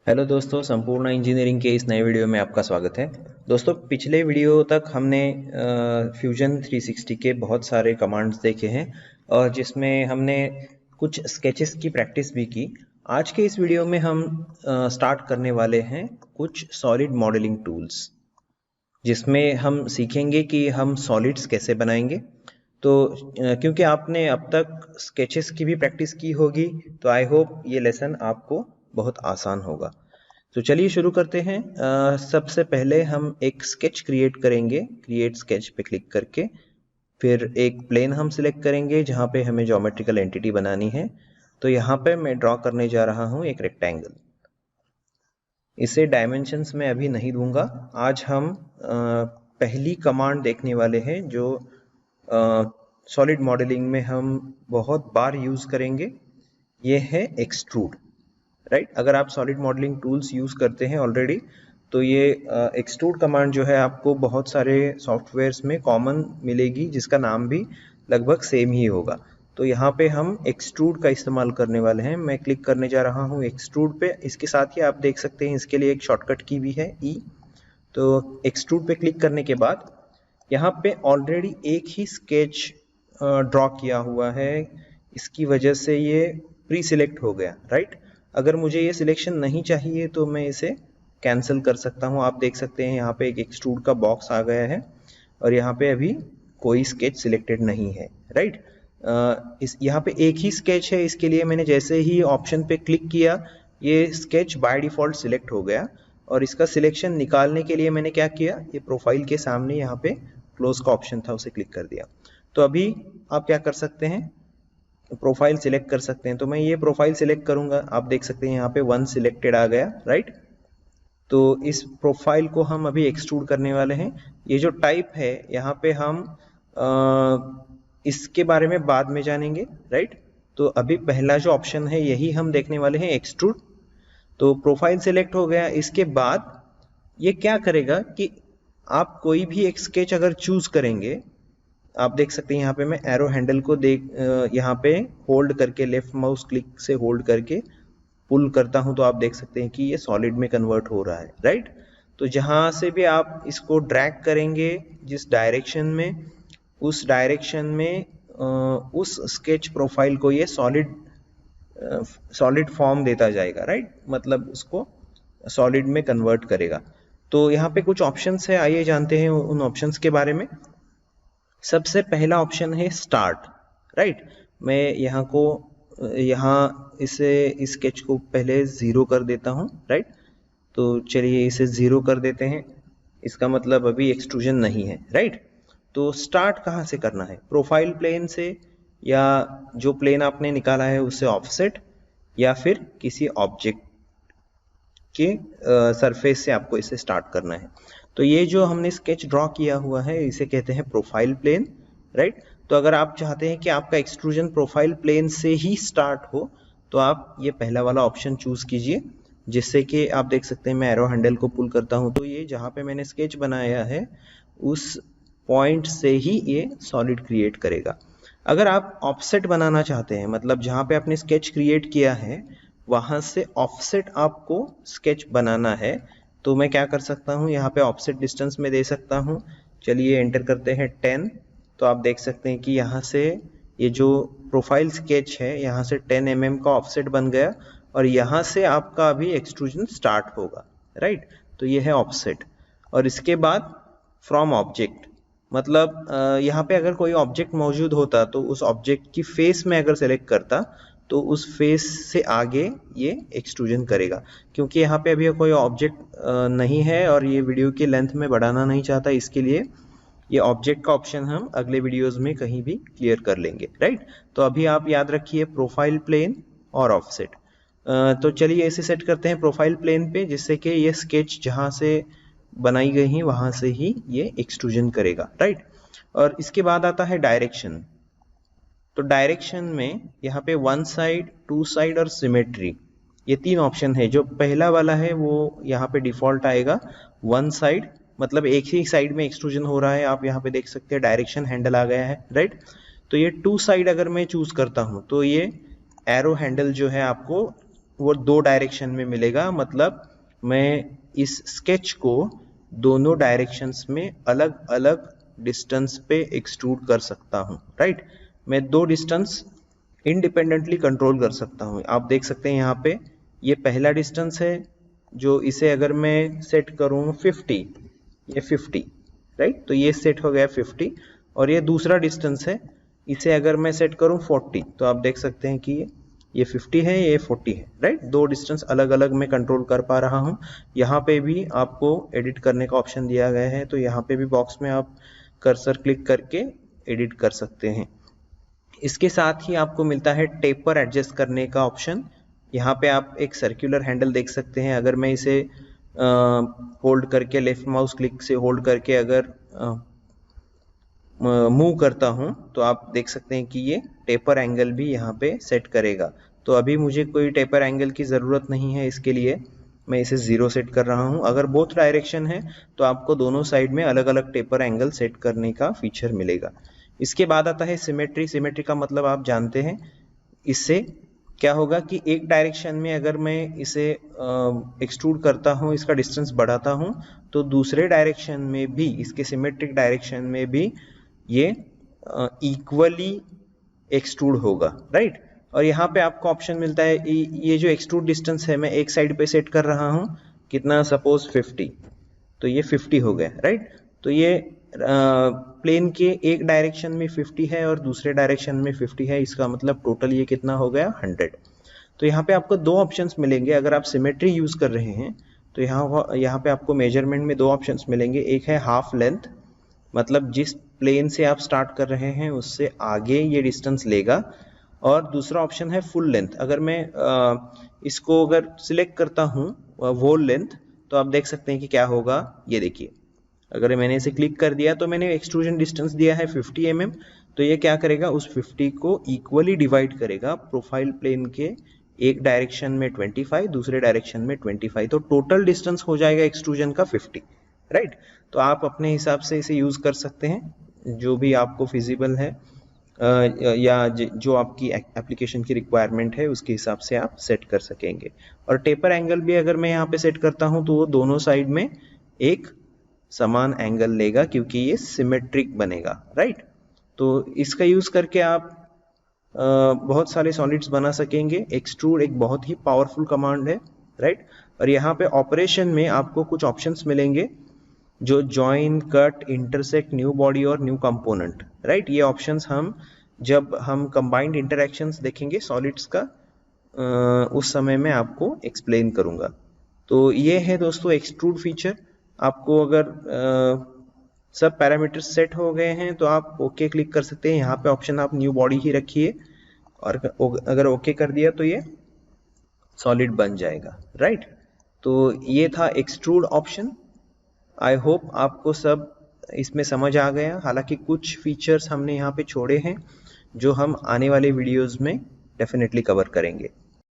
Hello दोस्तों, संपूर्ण engineering के इस नए वीडियो में आपका स्वागत है। दोस्तों, पिछले वीडियो तक हमने फ्यूजन 360 के बहुत सारे कमांड्स देखे हैं और जिसमें हमने कुछ स्केचेस की प्रैक्टिस भी की। आज के इस वीडियो में हम स्टार्ट करने वाले हैं कुछ सॉलिड मॉडलिंग टूल्स, जिसमें हम सीखेंगे कि हम सॉलिड्स कैसे बनाएंगे। तो क्योंकि आपने अब तक स्केचेस की भी प्रैक्टिस की होगी, तो आई होप ये लेसन आपको बहुत आसान होगा। तो चलिए शुरू करते हैं। सबसे पहले हम एक स्केच क्रिएट करेंगे। क्रिएट स्केच पे क्लिक करके फिर एक प्लेन हम सिलेक्ट करेंगे जहाँ पे हमें ज्योमेट्रिकल एंटिटी बनानी है। तो यहाँ पे मैं ड्रॉ करने जा रहा हूँ एक रेक्टेंगल। इसे डायमेंशंस में अभी नहीं दूंगा। आज हम पहली कमांड देखने वाले हैं जो सॉलिड मॉडलिंग में हम बहुत बार यूज करेंगे। ये है एक्सट्रूड। राइट, अगर आप सॉलिड मॉडलिंग टूल्स यूज करते हैं ऑलरेडी, तो ये एक्सट्रूड कमांड जो है आपको बहुत सारे सॉफ्टवेयर्स में कॉमन मिलेगी, जिसका नाम भी लगभग सेम ही होगा। तो यहाँ पे हम एक्सट्रूड का इस्तेमाल करने वाले हैं। मैं क्लिक करने जा रहा हूँ एक्सट्रूड पे। इसके साथ ही आप देख सकते हैं इसके लिए एक शॉर्टकट की भी है ई। तो एक्सट्रूड पे क्लिक करने के बाद यहाँ पे ऑलरेडी एक ही स्केच ड्रॉ किया हुआ है, इसकी वजह से ये प्री सिलेक्ट हो गया। राइट, अगर मुझे ये सिलेक्शन नहीं चाहिए तो मैं इसे कैंसिल कर सकता हूँ। आप देख सकते हैं यहाँ पे एक एक्सट्रूड का बॉक्स आ गया है और यहाँ पे अभी कोई स्केच सिलेक्टेड नहीं है। राइट, इस यहाँ पे एक ही स्केच है, इसके लिए मैंने जैसे ही ऑप्शन पे क्लिक किया ये स्केच बाय डिफॉल्ट सिलेक्ट हो गया। और इसका सिलेक्शन निकालने के लिए मैंने क्या किया, ये प्रोफाइल के सामने यहाँ पे क्लोज का ऑप्शन था, उसे क्लिक कर दिया। तो अभी आप क्या कर सकते हैं, प्रोफाइल सिलेक्ट कर सकते हैं। तो मैं ये प्रोफाइल सिलेक्ट करूंगा। आप देख सकते हैं यहाँ पे 1 सिलेक्टेड आ गया। राइट, तो इस प्रोफाइल को हम अभी एक्सट्रूड करने वाले हैं। ये जो टाइप है यहाँ पे हम इसके बारे में बाद में जानेंगे। राइट, तो अभी पहला जो ऑप्शन है यही हम देखने वाले हैं, एक्सट्रूड। तो प्रोफाइल सिलेक्ट हो गया। इसके बाद ये क्या करेगा कि आप कोई भी एक स्केच अगर चूज करेंगे, आप देख सकते हैं यहाँ पे मैं एरो हैंडल को यहाँ पे होल्ड करके, लेफ्ट माउस क्लिक से होल्ड करके पुल करता हूं तो आप देख सकते हैं कि ये सॉलिड में कन्वर्ट हो रहा है। राइट, तो जहां से भी आप इसको ड्रैग करेंगे जिस डायरेक्शन में, उस डायरेक्शन में उस स्केच प्रोफाइल को ये सॉलिड फॉर्म देता जाएगा। राइट, मतलब उसको सॉलिड में कन्वर्ट करेगा। तो यहाँ पे कुछ ऑप्शंस है, आइए जानते हैं उन ऑप्शंस के बारे में। सबसे पहला ऑप्शन है स्टार्ट। राइट, मैं यहाँ इस स्केच को पहले 0 कर देता हूँ। राइट, तो चलिए इसे 0 कर देते हैं। इसका मतलब अभी एक्सट्रूजन नहीं है। राइट, तो स्टार्ट कहाँ से करना है, प्रोफाइल प्लेन से, या जो प्लेन आपने निकाला है उससे ऑफसेट, या फिर किसी ऑब्जेक्ट के सरफेस से आपको इसे स्टार्ट करना है। तो ये जो हमने स्केच ड्रॉ किया हुआ है इसे कहते हैं प्रोफाइल प्लेन। राइट, तो अगर आप चाहते हैं कि आपका एक्सट्रूजन प्रोफाइल प्लेन से ही स्टार्ट हो, तो आप ये पहला वाला ऑप्शन चूज कीजिए, जिससे कि आप देख सकते हैं मैं एरो हैंडल को पुल करता हूं तो ये जहां पे मैंने स्केच बनाया है उस पॉइंट से ही ये सॉलिड क्रिएट करेगा। अगर आप ऑफसेट बनाना चाहते हैं, मतलब जहां पे आपने स्केच क्रिएट किया है वहां से ऑफसेट आपको स्केच बनाना है, तो मैं क्या कर सकता हूं, यहाँ पे ऑफसेट डिस्टेंस में दे सकता हूं। चलिए एंटर करते हैं 10। तो आप देख सकते हैं कि यहाँ से ये जो प्रोफाइल स्केच है यहाँ से 10 mm का ऑफसेट बन गया और यहाँ से आपका अभी एक्सट्रूजन स्टार्ट होगा। राइट, तो ये है ऑफसेट। और इसके बाद फ्रॉम ऑब्जेक्ट, मतलब यहाँ पे अगर कोई ऑब्जेक्ट मौजूद होता तो उस ऑब्जेक्ट की फेस में अगर सेलेक्ट करता तो उस फेस से आगे ये एक्सट्रूजन करेगा। क्योंकि यहाँ पे अभी कोई ऑब्जेक्ट नहीं है और ये वीडियो की लेंथ में बढ़ाना नहीं चाहता, इसके लिए ये ऑब्जेक्ट का ऑप्शन हम अगले वीडियोस में कहीं भी क्लियर कर लेंगे। राइट, तो अभी आप याद रखिए प्रोफाइल प्लेन और ऑफसेट। तो चलिए इसे सेट करते हैं प्रोफाइल प्लेन पे, जिससे कि ये स्केच जहां से बनाई गई है वहां से ही ये एक्सट्रूजन करेगा। राइट, और इसके बाद आता है डायरेक्शन। तो डायरेक्शन में यहाँ पे 1 साइड, 2 साइड और सिमेट्री, ये 3 ऑप्शन है। जो पहला वाला है वो यहाँ पे डिफॉल्ट आएगा 1 साइड, मतलब एक ही साइड में एक्सट्रूजन हो रहा है। आप यहाँ पे देख सकते हैं डायरेक्शन हैंडल आ गया है। राइट, तो ये 2 साइड अगर मैं चूज करता हूँ तो ये एरो हैंडल जो है आपको वो 2 डायरेक्शन में मिलेगा, मतलब मैं इस स्केच को दोनों डायरेक्शंस में अलग अलग डिस्टेंस पे एक्सट्रूड कर सकता हूँ, राइट। मैं 2 डिस्टेंस इंडिपेंडेंटली कंट्रोल कर सकता हूँ। आप देख सकते हैं यहाँ पे ये पहला डिस्टेंस है, जो इसे अगर मैं सेट करूँ 50, ये 50, राइट, तो ये सेट हो गया 50। और ये दूसरा डिस्टेंस है, इसे अगर मैं सेट करूँ 40, तो आप देख सकते हैं कि ये 50 है, ये 40 है, राइट। 2 डिस्टेंस अलग अलग मैं कंट्रोल कर पा रहा हूँ। यहाँ पे भी आपको एडिट करने का ऑप्शन दिया गया है, तो यहाँ पे भी बॉक्स में आप कर्सर क्लिक करके एडिट कर सकते हैं। इसके साथ ही आपको मिलता है टेपर एडजस्ट करने का ऑप्शन। यहाँ पे आप एक सर्कुलर हैंडल देख सकते हैं। अगर मैं इसे होल्ड करके, लेफ्ट माउस क्लिक से होल्ड करके अगर मूव करता हूं, तो आप देख सकते हैं कि ये टेपर एंगल भी यहाँ पे सेट करेगा। तो अभी मुझे कोई टेपर एंगल की ज़रूरत नहीं है, इसके लिए मैं इसे 0 सेट कर रहा हूं। अगर बोथ डायरेक्शन है तो आपको दोनों साइड में अलग अलग टेपर एंगल सेट करने का फीचर मिलेगा। इसके बाद आता है सिमेट्री। सिमेट्री का मतलब आप जानते हैं। इससे क्या होगा कि एक डायरेक्शन में अगर मैं इसे एक्सट्रूड करता हूं, इसका डिस्टेंस बढ़ाता हूं, तो दूसरे डायरेक्शन में भी, इसके सिमेट्रिक डायरेक्शन में भी ये इक्वली एक्सट्रूड होगा, राइट। और यहाँ पे आपको ऑप्शन मिलता है, ये जो एक्सट्रूड डिस्टेंस है मैं एक साइड पे सेट कर रहा हूँ, कितना, सपोज 50, तो ये 50 हो गया, राइट। तो ये प्लेन के एक डायरेक्शन में 50 है और दूसरे डायरेक्शन में 50 है, इसका मतलब टोटल ये कितना हो गया, 100। तो यहाँ पे आपको 2 ऑप्शंस मिलेंगे। अगर आप सिमेट्री यूज कर रहे हैं तो यहाँ पे आपको मेजरमेंट में 2 ऑप्शंस मिलेंगे। एक है हाफ लेंथ, मतलब जिस प्लेन से आप स्टार्ट कर रहे हैं उससे आगे ये डिस्टेंस लेगा, और दूसरा ऑप्शन है फुल लेंथ। अगर मैं इसको अगर सिलेक्ट करता हूँ होल लेंथ, तो आप देख सकते हैं कि क्या होगा। ये देखिए, अगर मैंने इसे क्लिक कर दिया तो मैंने एक्सट्रूजन डिस्टेंस दिया है 50 mm, तो ये क्या करेगा, उस 50 को इक्वली डिवाइड करेगा। प्रोफाइल प्लेन के एक डायरेक्शन में 25, दूसरे डायरेक्शन में 25, तो टोटल डिस्टेंस हो जाएगा एक्सट्रूजन का 50, राइट। तो आप अपने हिसाब से इसे यूज कर सकते हैं, जो भी आपको फिजिबल है या जो आपकी एप्लीकेशन की रिक्वायरमेंट है उसके हिसाब से आप सेट कर सकेंगे। और टेपर एंगल भी अगर मैं यहाँ पे सेट करता हूँ तो वो दोनों साइड में एक समान एंगल लेगा, क्योंकि ये सिमेट्रिक बनेगा, राइट। तो इसका यूज करके आप बहुत सारे सॉलिड्स बना सकेंगे। एक्सट्रूड एक बहुत ही पावरफुल कमांड है, राइट। और यहाँ पे ऑपरेशन में आपको कुछ ऑप्शंस मिलेंगे, जो join, cut, intersect, new body और न्यू कंपोनेंट, राइट। ये ऑप्शंस जब हम कंबाइंड इंटरैक्शंस देखेंगे सॉलिड्स का, उस समय मैं आपको एक्सप्लेन करूंगा। तो ये है दोस्तों एक्सट्रूड फीचर। आपको अगर सब पैरामीटर्स सेट हो गए हैं तो आप ओके क्लिक कर सकते हैं। यहाँ पे ऑप्शन आप न्यू बॉडी ही रखिए, और अगर ओके कर दिया तो ये सॉलिड बन जाएगा, राइट। तो ये था एक्सट्रूड ऑप्शन। आई होप आपको सब इसमें समझ आ गया। हालांकि कुछ फीचर्स हमने यहाँ पे छोड़े हैं जो हम आने वाले वीडियोस में डेफिनेटली कवर करेंगे।